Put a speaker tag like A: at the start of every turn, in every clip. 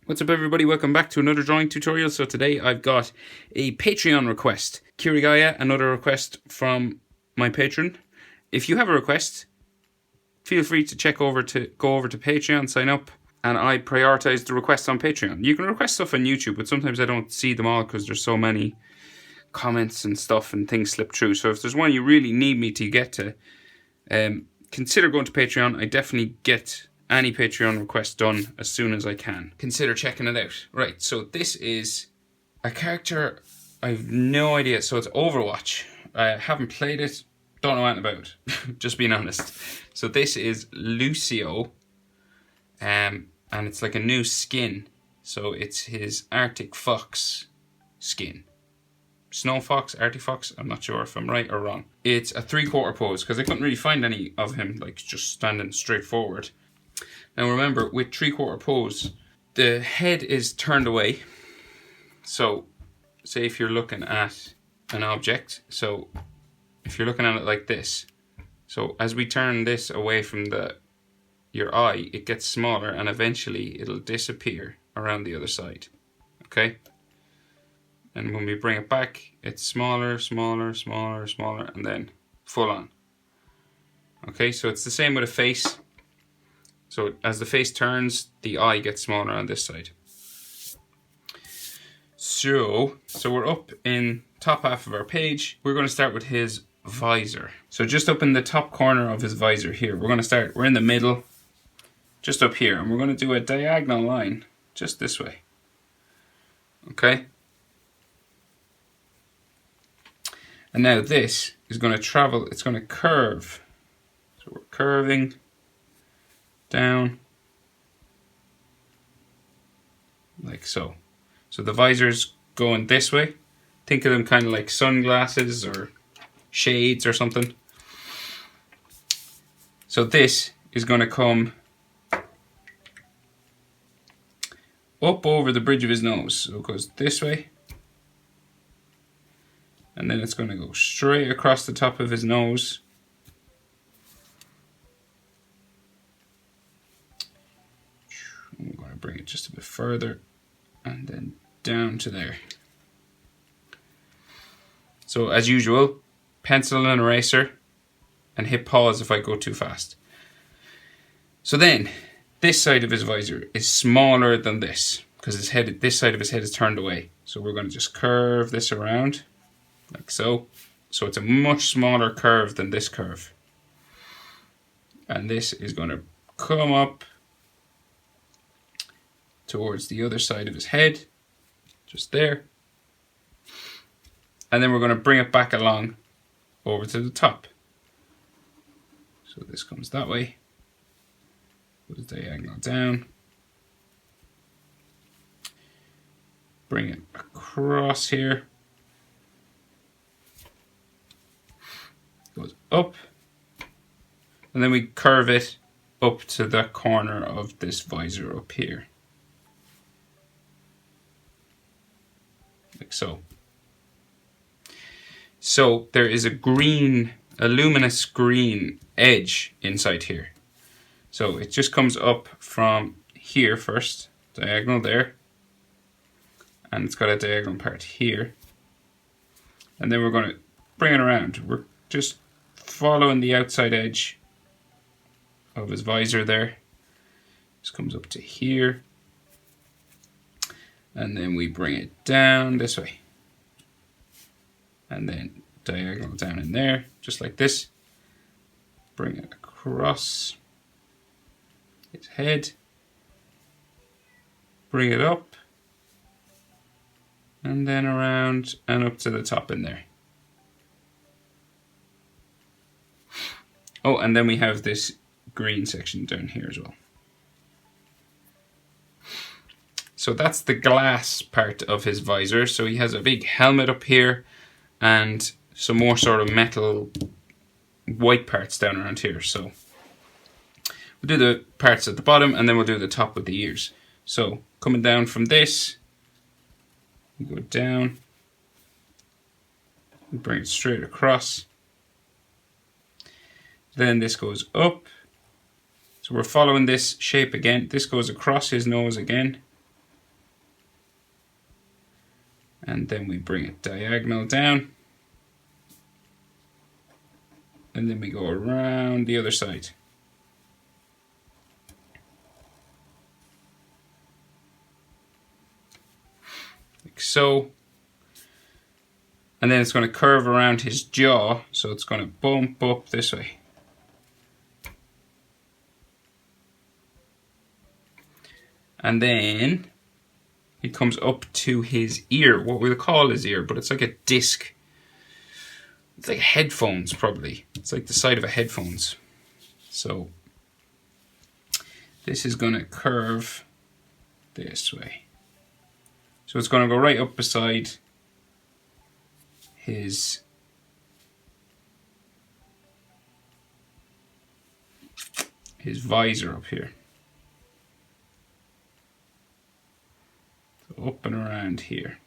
A: What's up everybody, welcome back to another drawing tutorial. So today I've got a Patreon request. Kirigaya, another request from my patron. If you have a request, feel free to go over to Patreon, sign up, and I prioritize the requests on Patreon. You can request stuff on YouTube, but sometimes I don't see them all because there's so many comments and stuff and things slip through. So if there's one you really need me to get to, consider going to Patreon. I definitely get any Patreon request done as soon as I can. Consider checking it out. Right, so this is a character I've no idea. So it's Overwatch. I haven't played it, don't know anything about it, just being honest. So this is Lucio, and it's like a new skin. So it's his Arctic Fox skin. Snow Fox, Arctic Fox, I'm not sure if I'm right or wrong. It's a 3/4 pose, because I couldn't really find any of him, like just standing straight forward. Now remember, with 3/4 pose, the head is turned away. So, say if you're looking at an object, so if you're looking at it like this, so as we turn this away from your eye, it gets smaller and eventually it'll disappear around the other side, okay? And when we bring it back, it's smaller, smaller, smaller, smaller, and then full on. Okay, so it's the same with a face. So as the face turns, the eye gets smaller on this side. So we're up in top half of our page. We're going to start with his visor. So just up in the top corner of his visor here, we're in the middle, just up here, and we're going to do a diagonal line just this way. Okay? And now this is going to travel, it's going to curve. So we're curving down like so. So the visor's going this way. Think of them kind of like sunglasses or shades or something. So this is going to come up over the bridge of his nose. So it goes this way. And then it's going to go straight across the top of his nose. I'm going to bring it just a bit further and then down to there. So as usual, pencil and eraser, and hit pause if I go too fast. So then, this side of his visor is smaller than this, because this side of his head is turned away. So we're going to just curve this around, like so. So it's a much smaller curve than this curve. And this is going to come up towards the other side of his head, just there. And then we're going to bring it back along over to the top. So this comes that way, goes diagonal down, bring it across here, goes up, and then we curve it up to the corner of this visor up here. Like so. So there is a luminous green edge inside here. So it just comes up from here first, diagonal there, and it's got a diagonal part here. And then we're going to bring it around. We're just following the outside edge of his visor there. Just comes up to here. And then we bring it down this way. And then diagonal down in there, just like this. Bring it across his head. Bring it up. And then around and up to the top in there. Oh, and then we have this green section down here as well. So that's the glass part of his visor. So he has a big helmet up here and some more sort of metal white parts down around here. So we'll do the parts at the bottom and then we'll do the top with the ears. So coming down from this, we go down, we bring it straight across. Then this goes up. So we're following this shape again. This goes across his nose again. And then we bring it diagonal down. And then we go around the other side. Like so. And then it's going to curve around his jaw, so it's going to bump up this way. And then it comes up to his ear, what we'll call his ear, but it's like a disc. It's like headphones, probably. It's like the side of a headphones. So this is going to curve this way. So it's going to go right up beside his visor up here. So up and around here.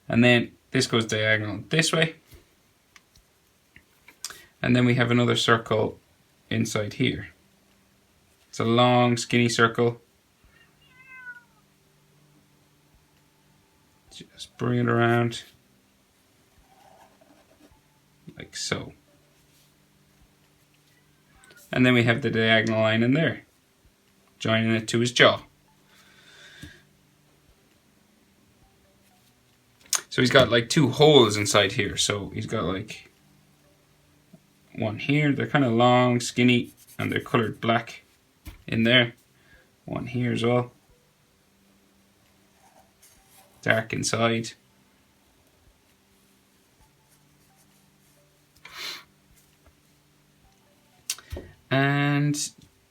A: And then this goes diagonal this way. And then we have another circle inside here. It's a long, skinny circle. Just bring it around like so. And then we have the diagonal line in there, joining it to his jaw. So he's got like two holes inside here. So he's got like one here. They're kind of long, skinny, and they're colored black in there. One here as well. Dark inside. And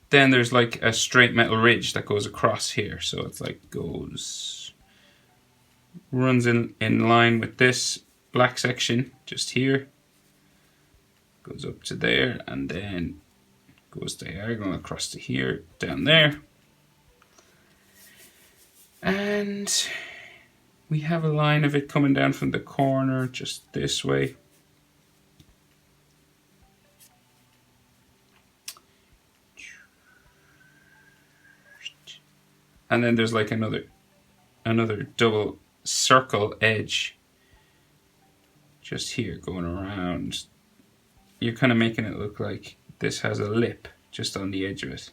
A: then there's like a straight metal ridge that goes across here. So it's like runs in line with this black section just here. Goes up to there and then goes diagonal across to here, down there. And we have a line of it coming down from the corner just this way. And then there's like another double circle edge just here going around. You're kind of making it look like this has a lip just on the edge of it.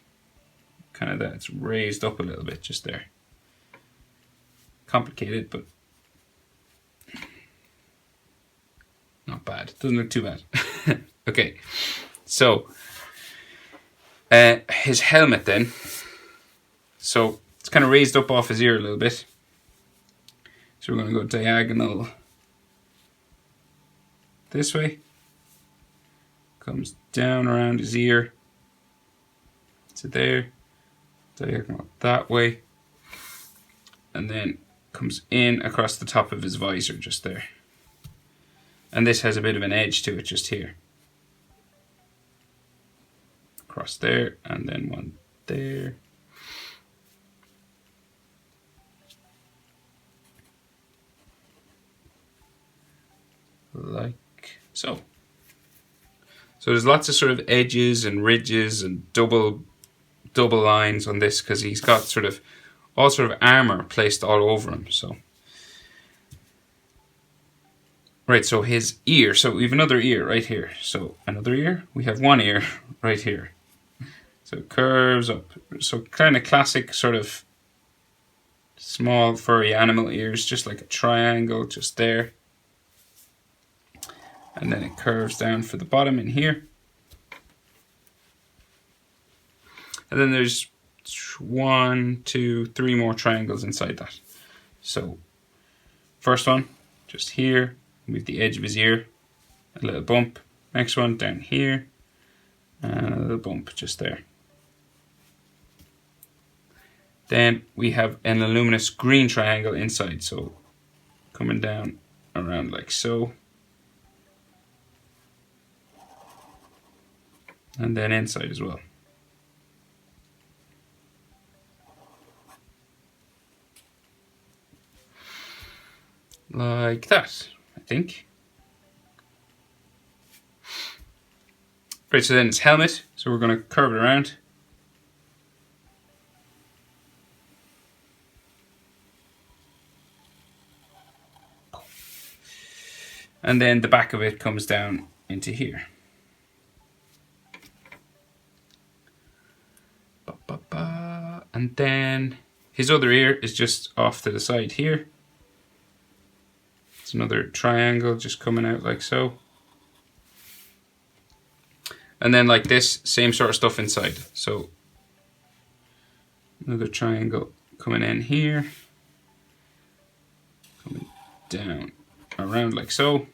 A: Kind of that, it's raised up a little bit just there. Complicated, but not bad. Doesn't look too bad. Okay, so his helmet then. So it's kind of raised up off his ear a little bit. So we're going to go diagonal this way. Comes down around his ear to there. Diagonal that way. And then comes in across the top of his visor just there. And this has a bit of an edge to it just here. Across there and then one there. Like so. So there's lots of sort of edges and ridges and double lines on this because he's got sort of all sort of armor placed all over him. So right, so his ear. So we have another ear right here. So another ear. We have one ear right here. So it curves up. So kind of classic sort of small furry animal ears, just like a triangle just there. And then it curves down for the bottom in here. And then there's 1, 2, 3 more triangles inside that. So first one, just here, with the edge of his ear, a little bump. Next one down here, and a little bump just there. Then we have an luminous green triangle inside, so coming down around like so. And then inside as well. Like that, I think. Right, so then it's helmet. So we're going to curve it around. And then the back of it comes down into here. And then his other ear is just off to the side here. It's another triangle just coming out like so. And then like this, same sort of stuff inside. So another triangle coming in here, coming down around like so,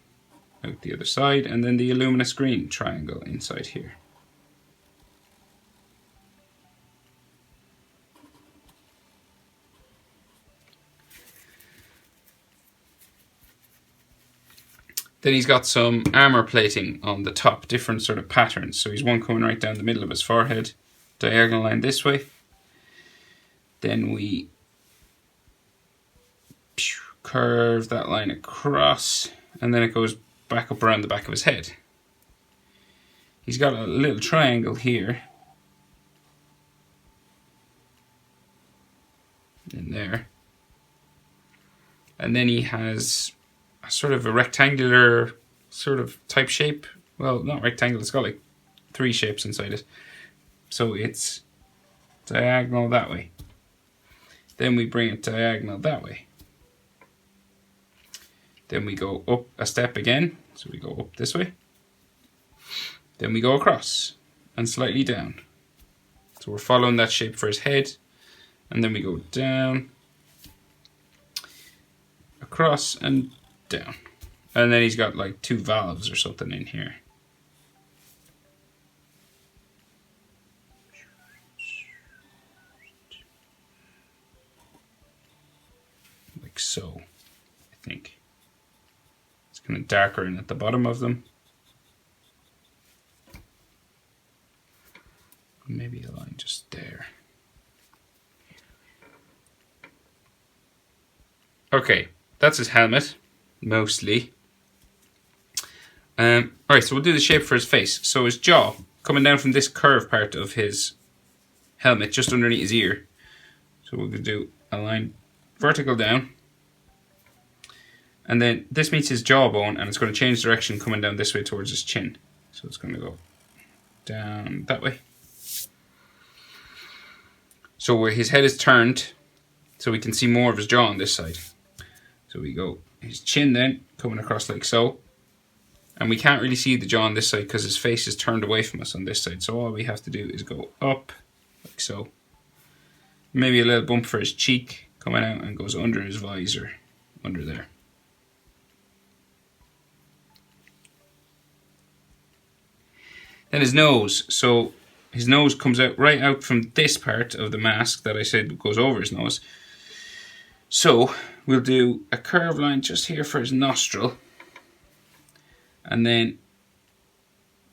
A: out the other side, and then the luminous green triangle inside here. Then he's got some armor plating on the top, different sort of patterns. So he's one coming right down the middle of his forehead, diagonal line this way. Then we curve that line across, and then it goes back up around the back of his head. He's got a little triangle here, in there. And then he has a sort of a rectangular sort of type shape. Well, not rectangle, it's got like 3 shapes inside it. So it's diagonal that way. Then we bring it diagonal that way. Then we go up a step again. So we go up this way. Then we go across and slightly down. So we're following that shape for his head. And then we go down, across and down. And then he's got like 2 valves or something in here. Like so, I think. It's kind of darker in at the bottom of them. Maybe a line just there. Okay, that's his helmet, mostly. Alright, so we'll do the shape for his face. So his jaw, coming down from this curved part of his helmet, just underneath his ear. So we're going to do a line vertical down. And then this meets his jawbone, and it's going to change direction coming down this way towards his chin. So it's going to go down that way. So where his head is turned, so we can see more of his jaw on this side. So we go his chin then, coming across like so. And we can't really see the jaw on this side because his face is turned away from us on this side. So all we have to do is go up, like so. Maybe a little bump for his cheek coming out and goes under his visor, under there. Then his nose. So his nose comes out right out from this part of the mask that I said goes over his nose. So we'll do a curved line just here for his nostril. And then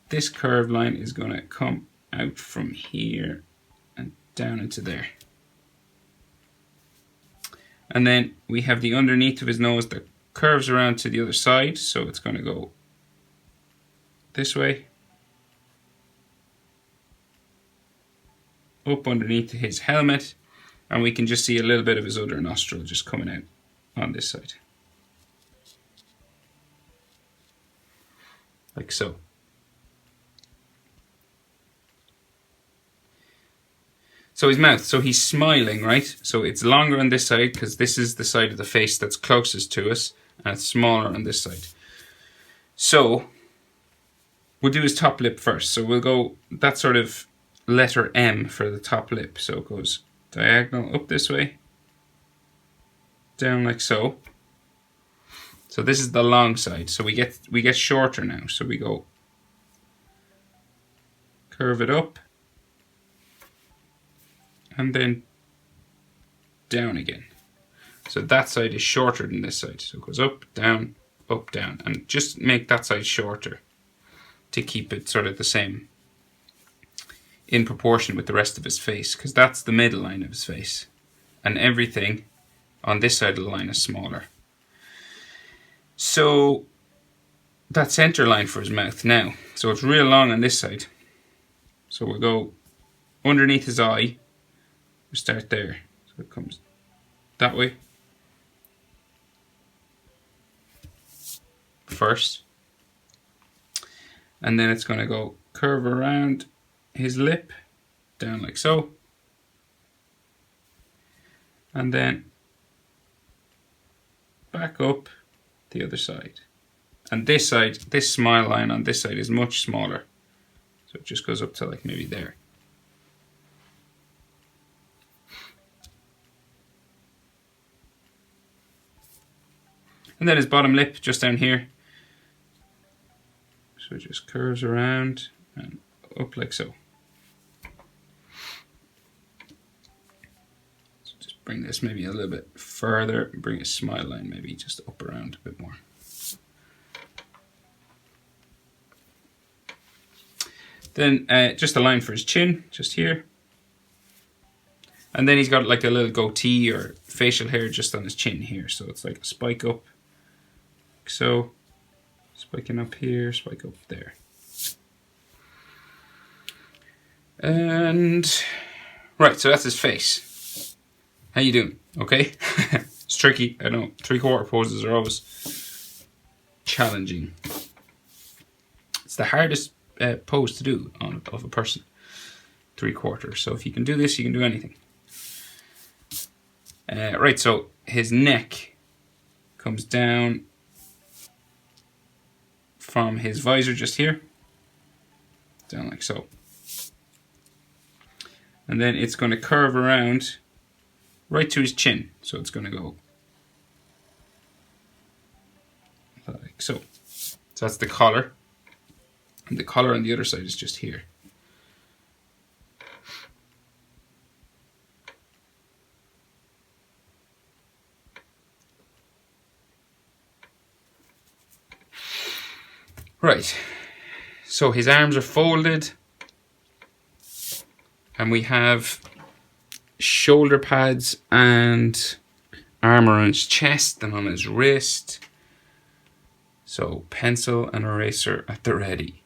A: this curved line is going to come out from here and down into there. And then we have the underneath of his nose that curves around to the other side. So it's going to go this way. Up underneath his helmet. And we can just see a little bit of his other nostril just coming out on this side. Like so. So his mouth, so he's smiling, right? So it's longer on this side because this is the side of the face that's closest to us, and it's smaller on this side. So we'll do his top lip first. So we'll go that sort of letter M for the top lip. So it goes diagonal up this way, down like so. So this is the long side. So we get shorter now. So we go curve it up and then down again. So that side is shorter than this side. So it goes up, down, and just make that side shorter to keep it sort of the same in proportion with the rest of his face, because that's the middle line of his face. And everything on this side of the line is smaller. So that center line for his mouth now. So it's real long on this side. So we'll go underneath his eye. We start there. So it comes that way. first. And then it's going to go curve around his lip, down like so. And then back up the other side. And this side, this smile line on this side is much smaller. So it just goes up to like maybe there. And then his bottom lip just down here. So it just curves around and up like so. So just bring this maybe a little bit further and bring his smile line maybe just up around a bit more. Then just a line for his chin, just here. And then he's got like a little goatee or facial hair just on his chin here. So it's like a spike up. Like so. Spiking up here, spike up there. And right, so that's his face. How you doing? Okay? It's tricky, I know. 3/4 poses are always challenging. It's the hardest pose to do of a person. 3/4. So if you can do this, you can do anything. Right, so his neck comes down from his visor just here, down like so. And then it's going to curve around right to his chin. So it's going to go like so. So that's the collar. And the collar on the other side is just here. Right, so his arms are folded and we have shoulder pads and armor on his chest and on his wrist. So pencil and eraser at the ready.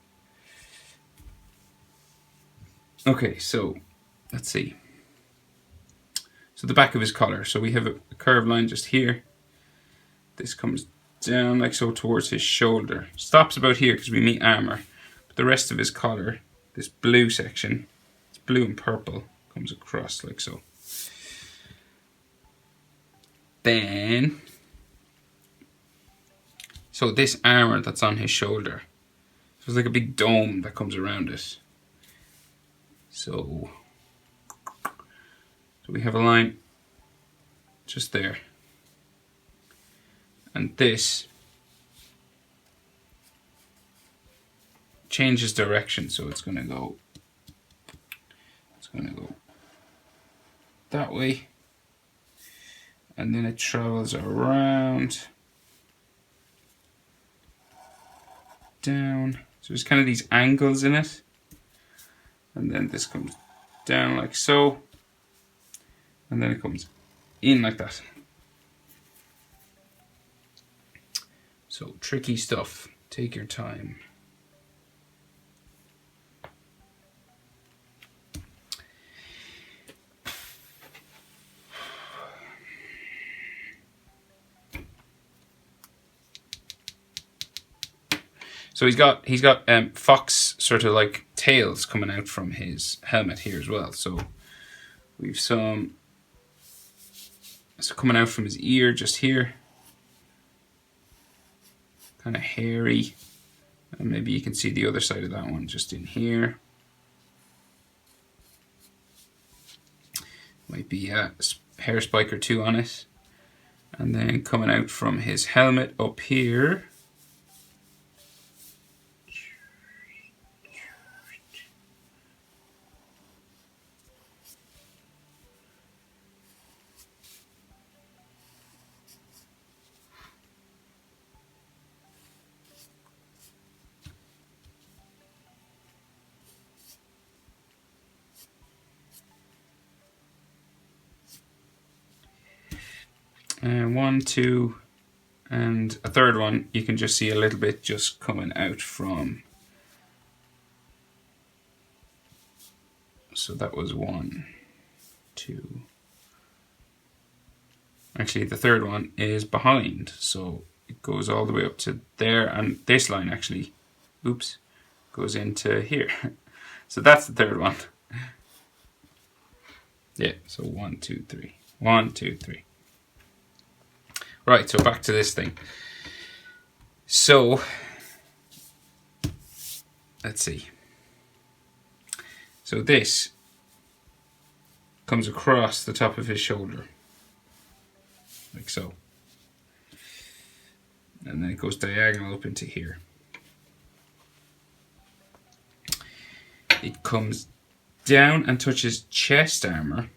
A: Okay, so let's see. So the back of his collar. So we have a curved line just here. This comes down like so towards his shoulder. Stops about here because we meet armor. But the rest of his collar, this blue section, it's blue and purple, comes across like so. Then, so this armor that's on his shoulder, so it's like a big dome that comes around it. So we have a line just there. And this changes direction, so it's going to go that way, and then it travels around down. So there's kind of these angles in it, and then this comes down like so, and then it comes in like that. So tricky stuff. Take your time. So he's got fox sort of like tails coming out from his helmet here as well. So we've some coming out from his ear just here. Kind of hairy, and maybe you can see the other side of that one just in here. Might be a hair spike or two on it. And then coming out from his helmet up here. One, two, and a third one, you can just see a little bit just coming out from. So that was 1, 2. Actually, the third one is behind, so it goes all the way up to there, and this line actually, oops, goes into here. So that's the third one. Yeah, so 1, 2, 3. 1, 2, 3. Right, so back to this thing. So, let's see. So this comes across the top of his shoulder, like so. And then it goes diagonal up into here. It comes down and touches chest armor,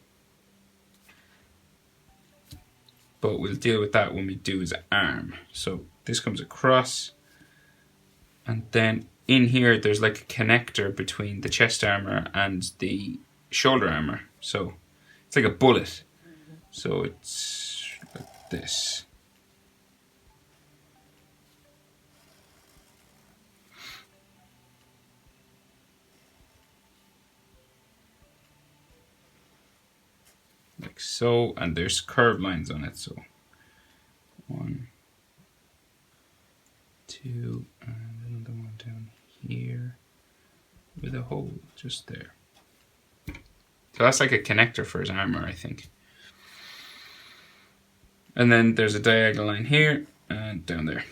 A: but we'll deal with that when we do his arm. So this comes across, and then in here there's like a connector between the chest armor and the shoulder armor. So it's like a bullet. So it's like this. Like so, and there's curved lines on it. So 1, 2, and another one down here with a hole just there. So that's like a connector for his armor, I think. And then there's a diagonal line here and down there.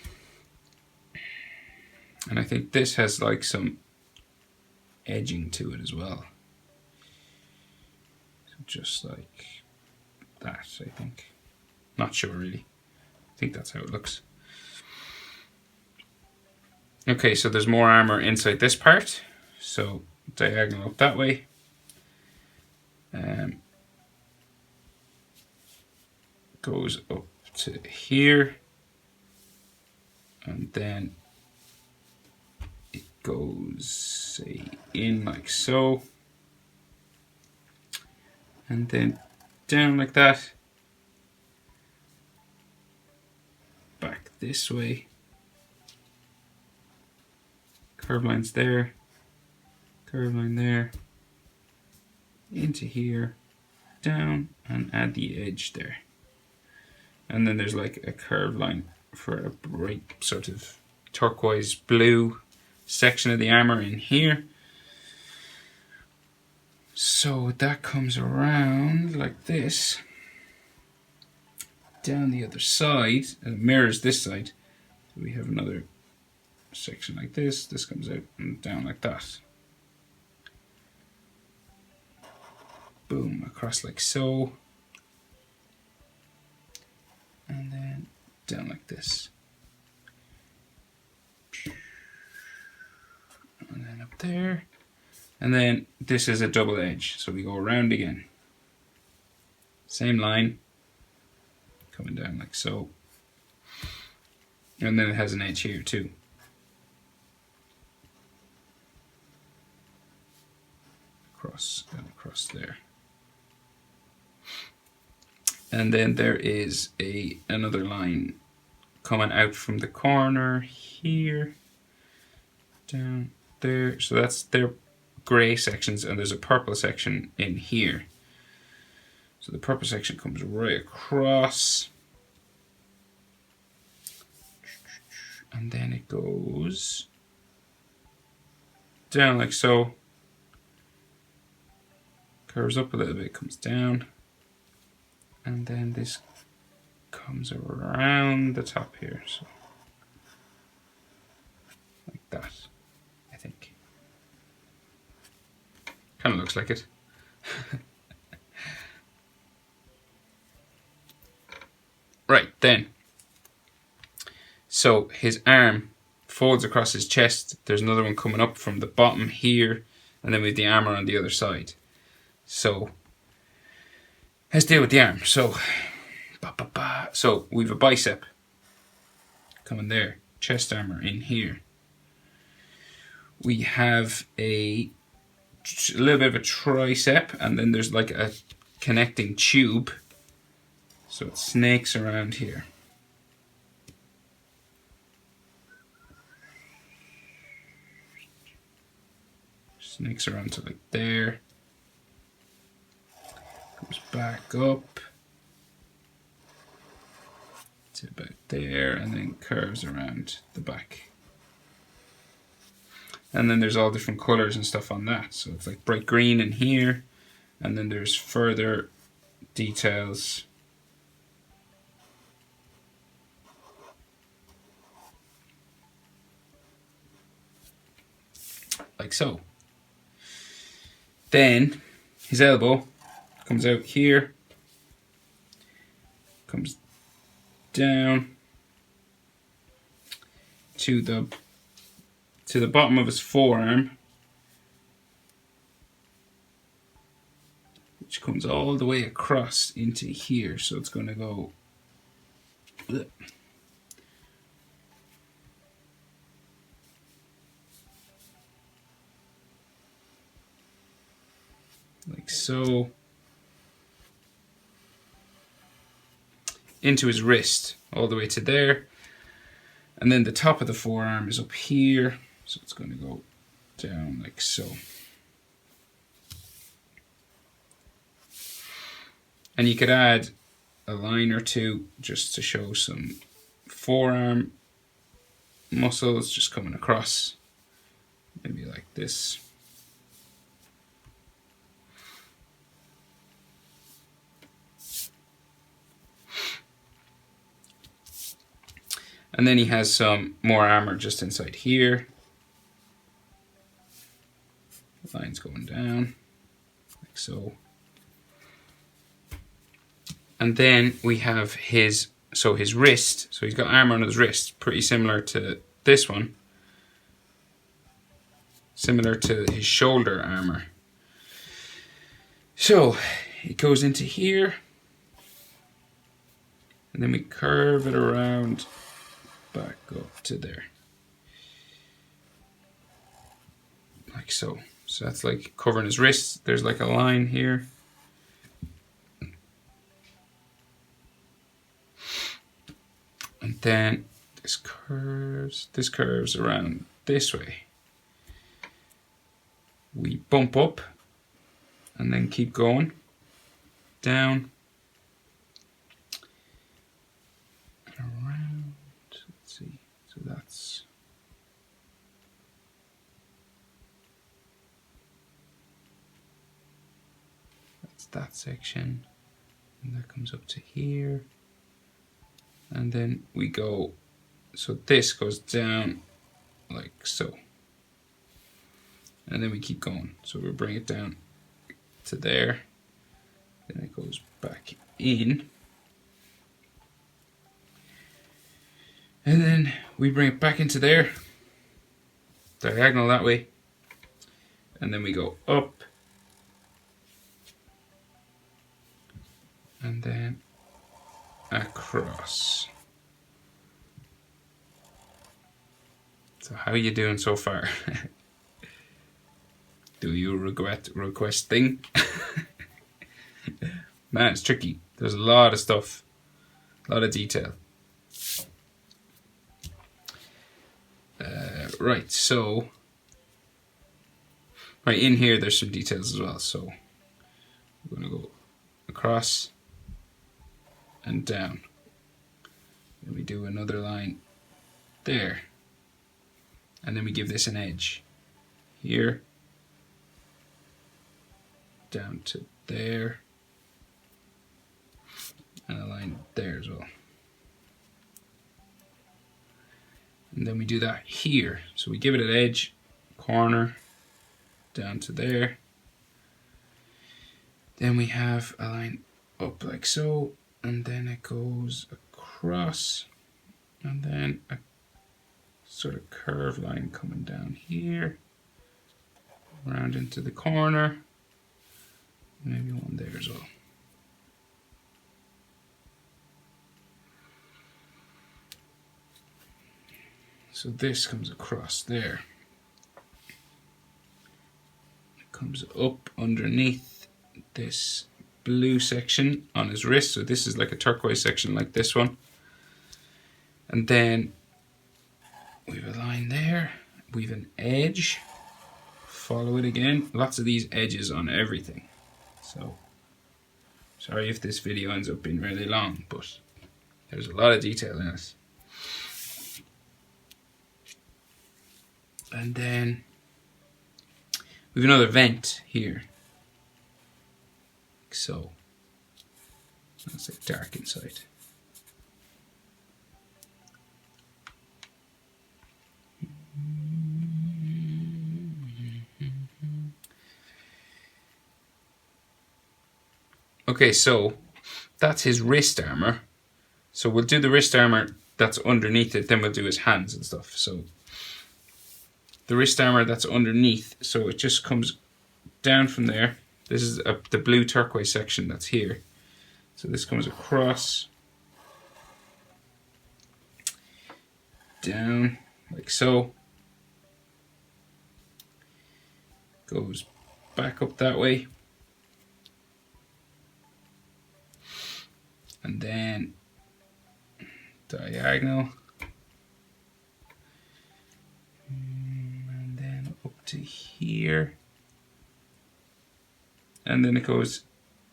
A: And I think this has like some edging to it as well. So just like that, I think. Not sure really. I think that's how it looks. Okay, so there's more armor inside this part. So diagonal up that way. Goes up to here. And then it goes, say, in like so. And then down like that. Back this way. Curve lines there. Curve line there. Into here. Down and add the edge there. And then there's like a curved line for a bright sort of turquoise blue section of the armor in here. So that comes around like this, down the other side, and it mirrors this side. So we have another section like this, this comes out and down like that. Boom, across like so. And then down like this. And then up there. And then this is a double edge, so we go around again. Same line, coming down like so. And then it has an edge here too. Across and across there. And then there is another line coming out from the corner here, down there. So that's their grey sections, and there's a purple section in here. So the purple section comes right across, and then it goes down like so, curves up a little bit, comes down, and then this comes around the top here, so like that, I think. Kind of looks like it. Right, then. So his arm folds across his chest. There's another one coming up from the bottom here, and then we have the armor on the other side. So let's deal with the arm. So we have a bicep coming there, chest armor in here. We have a little bit of a tricep, and then there's like a connecting tube. So it snakes around here. Snakes around to like there. Comes back up to about there, and then curves around the back. And then there's all different colors and stuff on that. So it's like bright green in here, and then there's further details like so. Then his elbow comes out here, comes down to the bottom of his forearm, which comes all the way across into here. So it's going to go like so, into his wrist, all the way to there. And then the top of the forearm is up here, so it's going to go down like so. And you could add a line or two just to show some forearm muscles just coming across, maybe like this. And then he has some more armor just inside here. Lines going down, like so. And then we have his wrist. So he's got armor on his wrist, pretty similar to this one. Similar to his shoulder armor. So it goes into here. And then we curve it around back up to there. Like so. So that's like covering his wrist. There's like a line here. And then this curves around this way. We bump up and then keep going down and around. Let's see. So that's that section, and that comes up to here. And then we go, so this goes down like so. And then we keep going. So we'll bring it down to there. Then it goes back in. And then we bring it back into there. Diagonal that way. And then we go up. And then across. So how are you doing so far? Do you regret requesting? Man, it's tricky. There's a lot of stuff, a lot of detail. Right, so right in here there's some details as well. So we're gonna go across and down. Then we do another line there. And then we give this an edge here, down to there, and a line there as well. And then we do that here. So we give it an edge, corner, down to there. Then we have a line up like so, and then it goes across, and then a sort of curved line coming down here, around into the corner, maybe one there as well. So this comes across there. It comes up underneath this blue section on his wrist. So this is like a turquoise section like this one. And then we have a line there. We have an edge. Follow it again. Lots of these edges on everything. So sorry if this video ends up being really long, but There's a lot of detail in it. And then we have another vent here. Like so. That's like dark inside. Okay, so that's his wrist armor. So we'll do the wrist armor that's underneath it, then we'll do his hands and stuff. So the wrist armor that's underneath, so it just comes down from there. This is the blue turquoise section that's here. So this comes across, down, like so. Goes back up that way. And then diagonal. And then up to here. And then it goes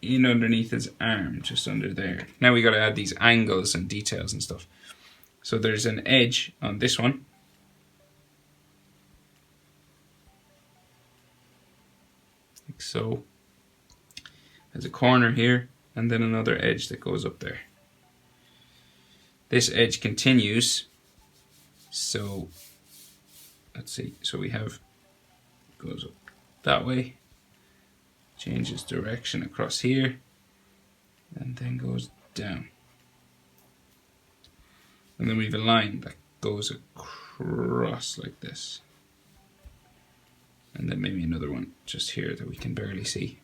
A: in underneath his arm, just under there. Now we got to add these angles and details and stuff. So there's an edge on this one. Like so. There's a corner here, and then another edge that goes up there. This edge continues. So let's see. So we have, goes up that way. Changes direction across here, and then goes down. And then we have a line that goes across like this. And then maybe another one just here that we can barely see.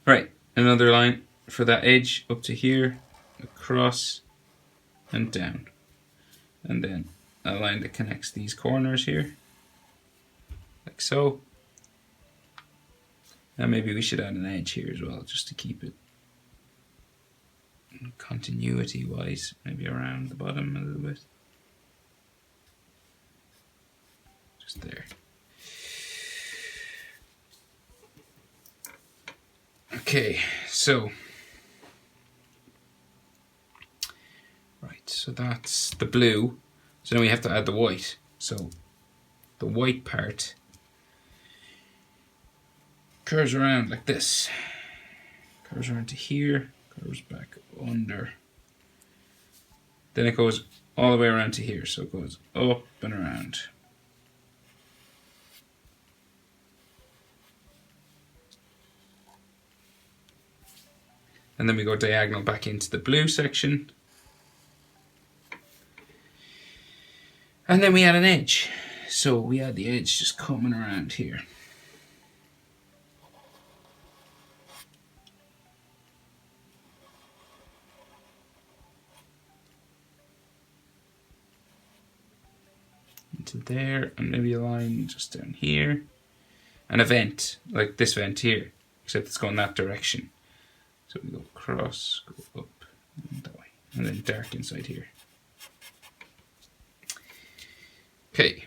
A: Right, another line for that edge up to here, across, and down. And then a line that connects these corners here, like so. And maybe we should add an edge here as well, just to keep it continuity wise, maybe around the bottom a little bit. Just there. Okay, so right, so that's the blue. So now we have to add the white. So the white part curves around like this. Curves around to here, curves back under. Then it goes all the way around to here, so it goes up and around. And then we go diagonal back into the blue section. And then we add an edge. So we add the edge just coming around here. Into there, and maybe a line just down here. And a vent, like this vent here, except it's going that direction. So we go across, go up, and that way. And then dark inside here. Okay.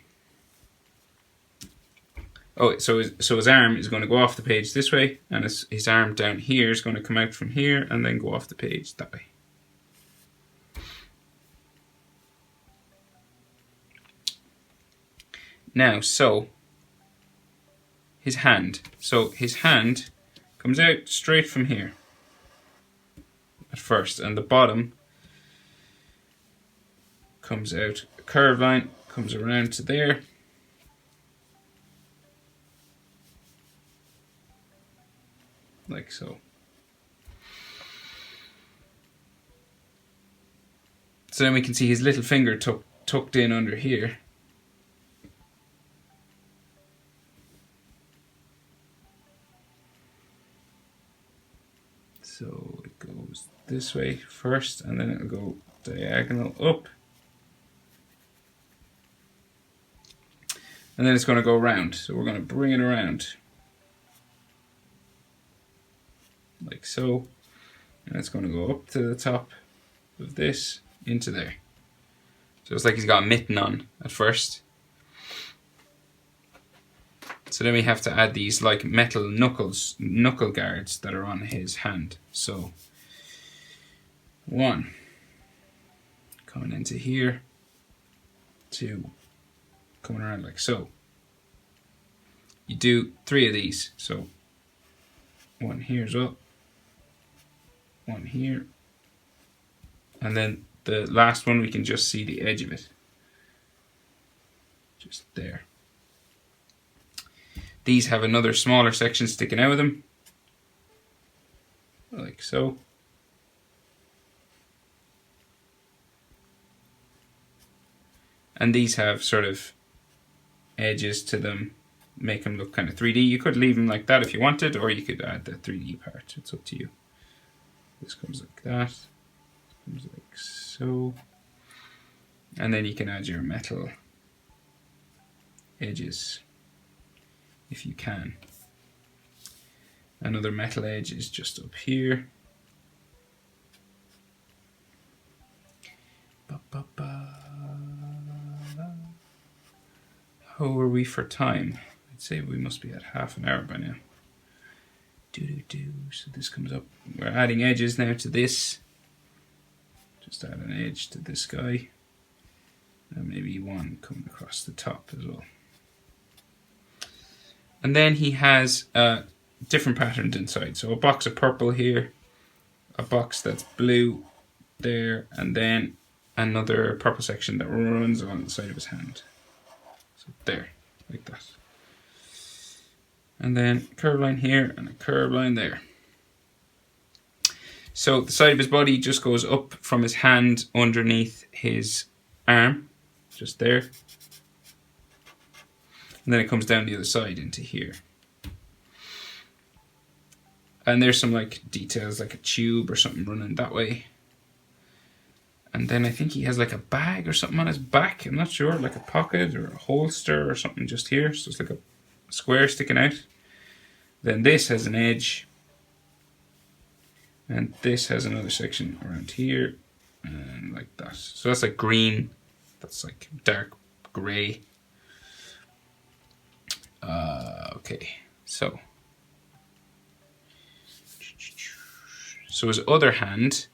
A: Oh, so his arm is going to go off the page this way, and his arm down here is going to come out from here and then go off the page that way. Now, so his hand. So his hand comes out straight from here at first, and the bottom comes out a curved line, comes around to there. Like so. So then we can see his little finger tucked in under here. So it goes this way first, and then it'll go diagonal up. And then it's going to go around. So we're going to bring it around. Like so. And it's going to go up to the top of this, into there. So it's like he's got a mitten on at first. So then we have to add these like metal knuckle guards that are on his hand. So 1 coming into here, 2 coming around like so. You do 3 of these, so 1 here as well, 1 here, and then the last one we can just see the edge of it, just there. These have another smaller section sticking out of them, like so. And these have sort of edges to them, make them look kind of 3D. You could leave them like that if you wanted, or you could add the 3D part. It's up to you. This comes like that, comes like so. And then you can add your metal edges if you can. Another metal edge is just up here. How are we for time? I'd say we must be at half an hour by now. So this comes up. We're adding edges now to this. Just add an edge to this guy. And maybe one coming across the top as well. And then he has different patterns inside. So a box of purple here, a box that's blue there, and then another purple section that runs along the side of his hand. So there, like that. And then curve line here and a curve line there. So the side of his body just goes up from his hand underneath his arm, just there. And then it comes down the other side into here. And there's some like details like a tube or something running that way. And then I think he has like a bag or something on his back. I'm not sure, like a pocket or a holster or something just here. So it's like a square sticking out. Then this has an edge. And this has another section around here. And like that. So that's like green. That's like dark grey. Okay, so his other hand,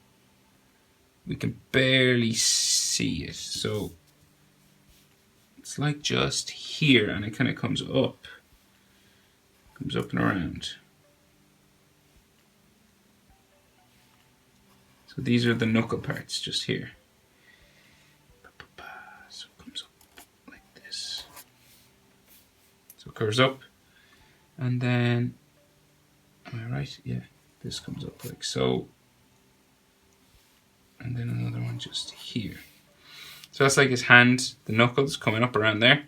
A: we can barely see it. So it's like just here, and it kind of comes up and around. So these are the knuckle parts just here. So it comes up like this. So it curves up, and then, am I right? Yeah, this comes up like so. And then another one just here. So that's like his hand, the knuckles coming up around there.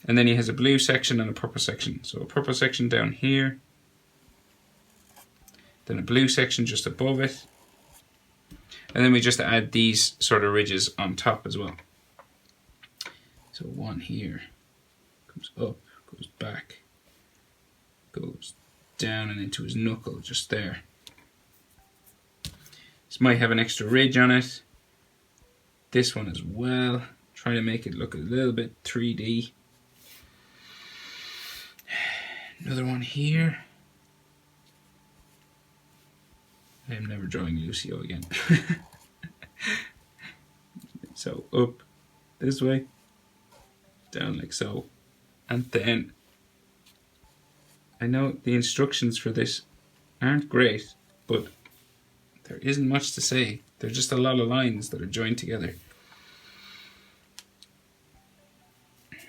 A: And then he has a blue section and a purple section. So a purple section down here. Then a blue section just above it. And then we just add these sort of ridges on top as well. So one here comes up, goes back, goes down and into his knuckle just there. This might have an extra ridge on it. This one as well. Trying to make it look a little bit 3D. Another one here. I am never drawing Lucio again. So up this way, down like so, and then I know the instructions for this aren't great, but there isn't much to say. They're just a lot of lines that are joined together,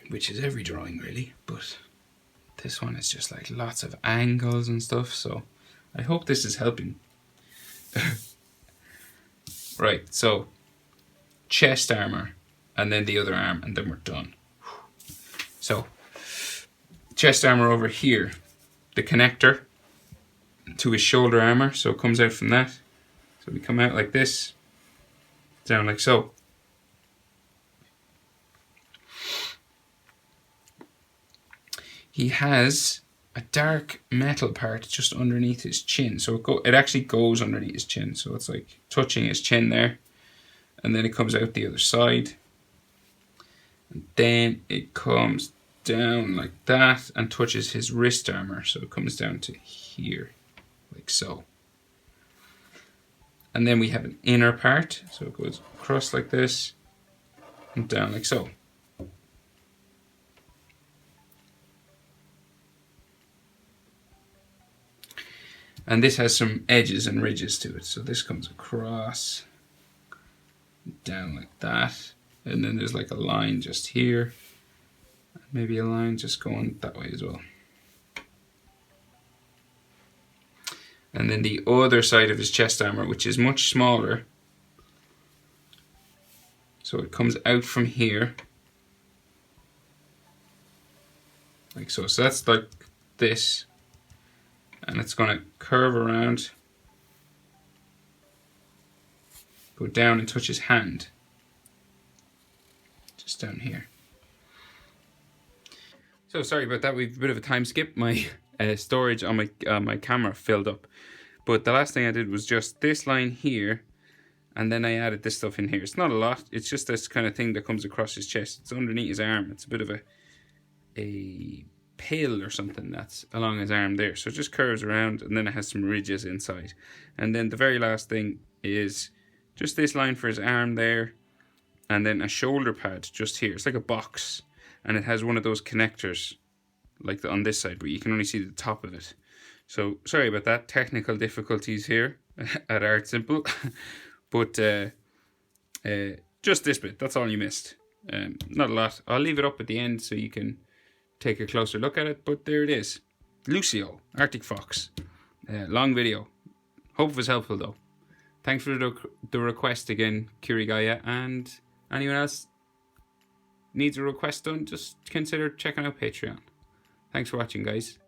A: which is every drawing really, but this one is just like lots of angles and stuff, so I hope this is helping. Right, so chest armor and then the other arm, and then we're done. So chest armor over here, the connector to his shoulder armor, so it comes out from that. So we come out like this, down like so. He has a dark metal part just underneath his chin, so it actually goes underneath his chin, so it's like touching his chin there, and then it comes out the other side, and then it comes down like that and touches his wrist armor, so it comes down to here like so. And then we have an inner part, so it goes across like this and down like so. And this has some edges and ridges to it, so this comes across, down like that, and then there's like a line just here, maybe a line just going that way as well. And then the other side of his chest armor, which is much smaller, so it comes out from here, like so. So that's like this, and it's going to curve around, go down and touch his hand, just down here. So sorry about that, we've a bit of a time skip. My storage on my camera filled up, but the last thing I did was just this line here, and then I added this stuff in here. It's not a lot, it's just this kind of thing that comes across his chest. It's underneath his arm, it's a bit of a pill or something that's along his arm there, so it just curves around, and then it has some ridges inside. And then the very last thing is just this line for his arm there, and then a shoulder pad just here. It's like a box, and it has one of those connectors like on this side, but you can only see the top of it. So sorry about that, technical difficulties here at Art.Simple. But just this bit, that's all you missed. Not a lot. I'll leave it up at the end so you can take a closer look at it, but there it is. Lucio, Arctic Fox. Long video. Hope it was helpful though. Thanks for the request again, Kirigaya, and anyone else needs a request done, just consider checking out Patreon. Thanks for watching, guys.